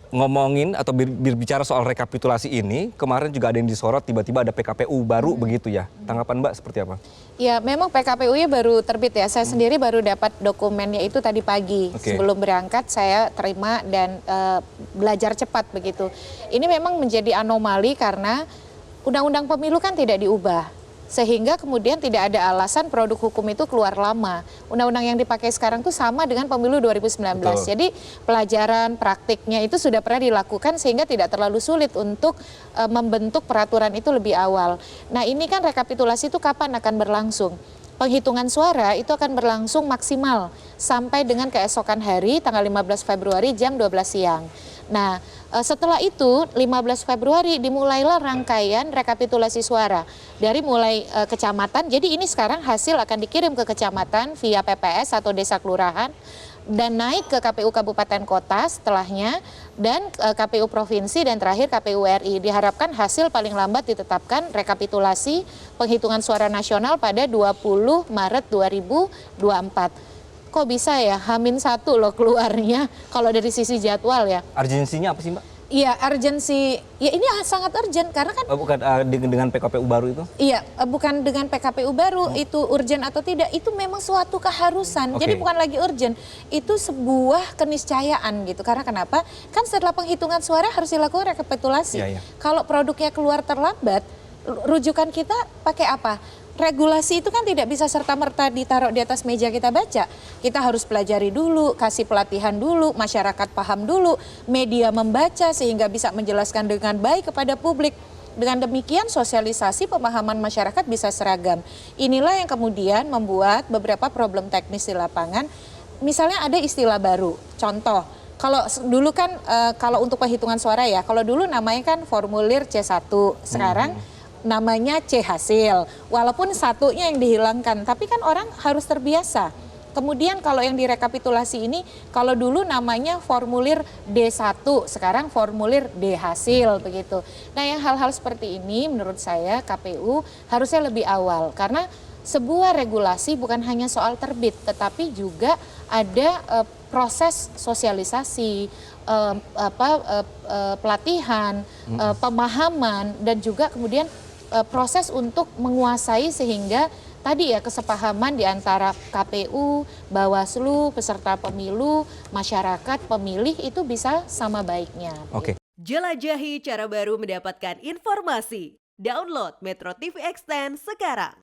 ngomongin atau berbicara soal rekapitulasi ini, kemarin juga ada yang disorot tiba-tiba ada PKPU baru begitu ya. Tanggapan Mbak seperti apa? Ya, memang PKPU-nya baru terbit ya. Saya sendiri baru dapat dokumennya itu tadi pagi. Sebelum berangkat saya terima dan belajar cepat begitu. Ini memang menjadi anomali karena Undang-Undang Pemilu kan tidak diubah. Sehingga kemudian tidak ada alasan produk hukum itu keluar lama. Undang-undang yang dipakai sekarang tuh sama dengan pemilu 2019. Betul. Jadi pelajaran praktiknya itu sudah pernah dilakukan sehingga tidak terlalu sulit untuk membentuk peraturan itu lebih awal. Nah, ini kan rekapitulasi itu kapan akan berlangsung? Penghitungan suara itu akan berlangsung maksimal sampai dengan keesokan hari tanggal 15 Februari jam 12 siang. Nah, setelah itu 15 Februari dimulailah rangkaian rekapitulasi suara dari mulai kecamatan. Jadi ini sekarang hasil akan dikirim ke kecamatan via PPS atau desa kelurahan dan naik ke KPU Kabupaten Kota setelahnya dan KPU Provinsi dan terakhir KPU RI. Diharapkan hasil paling lambat ditetapkan rekapitulasi penghitungan suara nasional pada 20 Maret 2024. Kok bisa ya H-1 loh keluarnya kalau dari sisi jadwal ya. Urgensinya apa sih Mbak? Iya, urgensi. Ya ini sangat urgent karena kan bukan dengan PKPU baru itu? Iya, bukan dengan PKPU baru itu urgent atau tidak, itu memang suatu keharusan. Jadi bukan lagi urgent, itu sebuah keniscayaan gitu. Karena kenapa? Kan setelah penghitungan suara harus dilakukan rekapitulasi. Kalau produknya keluar terlambat, rujukan kita pakai apa? Regulasi itu kan tidak bisa serta-merta ditaruh di atas meja kita baca. Kita harus pelajari dulu, kasih pelatihan dulu, masyarakat paham dulu, media membaca sehingga bisa menjelaskan dengan baik kepada publik. Dengan demikian sosialisasi pemahaman masyarakat bisa seragam. Inilah yang kemudian membuat beberapa problem teknis di lapangan. Misalnya ada istilah baru, contoh. Kalau dulu kan, kalau untuk penghitungan suara ya, kalau dulu namanya kan formulir C1, sekarang namanya C hasil, walaupun satunya yang dihilangkan, tapi kan orang harus terbiasa. Kemudian kalau yang direkapitulasi ini, kalau dulu namanya formulir D1, sekarang formulir D hasil begitu. Nah, yang hal-hal seperti ini menurut saya KPU harusnya lebih awal karena sebuah regulasi bukan hanya soal terbit, tetapi juga ada proses sosialisasi, pelatihan, pemahaman, dan juga kemudian proses untuk menguasai sehingga tadi ya kesepahaman di antara KPU, Bawaslu, peserta pemilu, masyarakat, pemilih itu bisa sama baiknya. Jelajahi cara baru mendapatkan informasi. Download Metro TV Extend sekarang.